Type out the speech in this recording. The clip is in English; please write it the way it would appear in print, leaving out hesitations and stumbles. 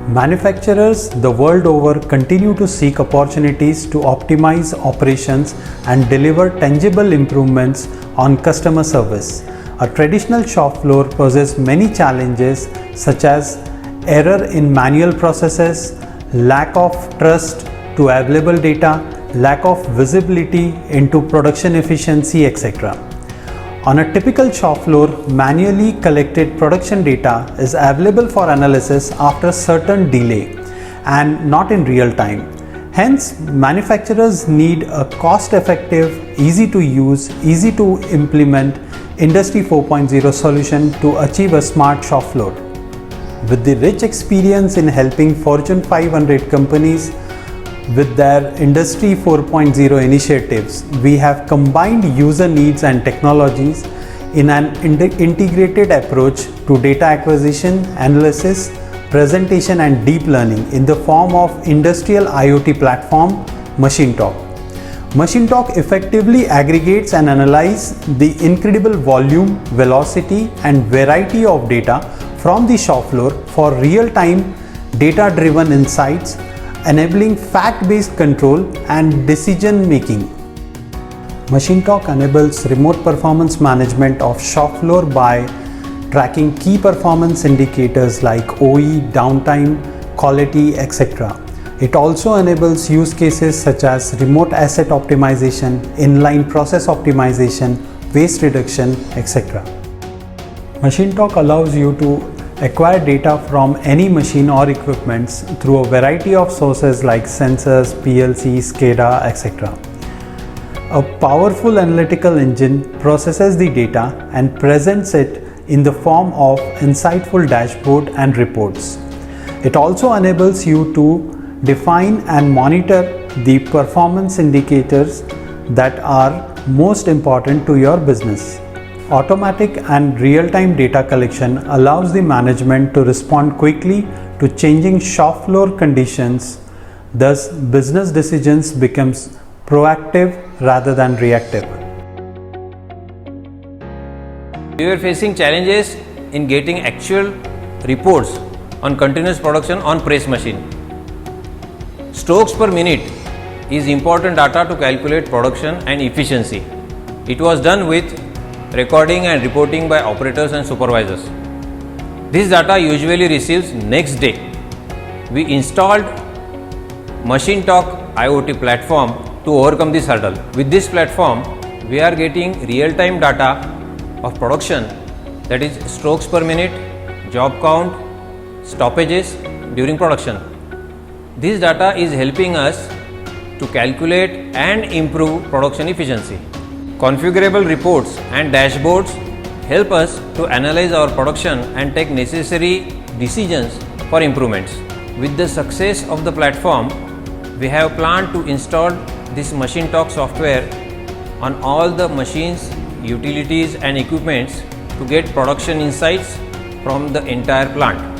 Manufacturers the world over continue to seek opportunities to optimize operations and deliver tangible improvements on customer service. A traditional shop floor poses many challenges such as error in manual processes, lack of trust to available data, lack of visibility into production efficiency, etc. On a typical shop floor, manually collected production data is available for analysis after certain delay and not in real time. Hence, manufacturers need a cost-effective, easy to use, easy to implement Industry 4.0 solution to achieve a smart shop floor. With the rich experience in helping Fortune 500 companies with their Industry 4.0 initiatives, we have combined user needs and technologies in an integrated approach to data acquisition, analysis, presentation and deep learning in the form of industrial IoT platform MachineTalk. MachineTalk effectively aggregates and analyzes the incredible volume, velocity and variety of data from the shop floor for real-time data-driven insights, enabling fact-based control and decision-making. MachineTalk enables remote performance management of shop floor by tracking key performance indicators like OE, downtime, quality, etc. It also enables use cases such as remote asset optimization, inline process optimization, waste reduction, etc. MachineTalk allows you to acquire data from any machine or equipments through a variety of sources like sensors, PLC, SCADA, etc. A powerful analytical engine processes the data and presents it in the form of insightful dashboard and reports. It also enables you to define and monitor the performance indicators that are most important to your business. Automatic and real-time data collection allows the management to respond quickly to changing shop floor conditions. Thus, business decisions becomes proactive rather than reactive. We were facing challenges in getting actual reports on continuous production on press machine. Strokes per minute is important data to calculate production and efficiency. It was done with recording and reporting by operators and supervisors. This data usually receives next day. We installed MachineTalk IoT platform to overcome this hurdle. With this platform, we are getting real-time data of production, that is strokes per minute, job count, stoppages during production. This data is helping us to calculate and improve production efficiency. Configurable reports and dashboards help us to analyze our production and take necessary decisions for improvements. With the success of the platform, we have planned to install this MachineTalk software on all the machines, utilities and equipments to get production insights from the entire plant.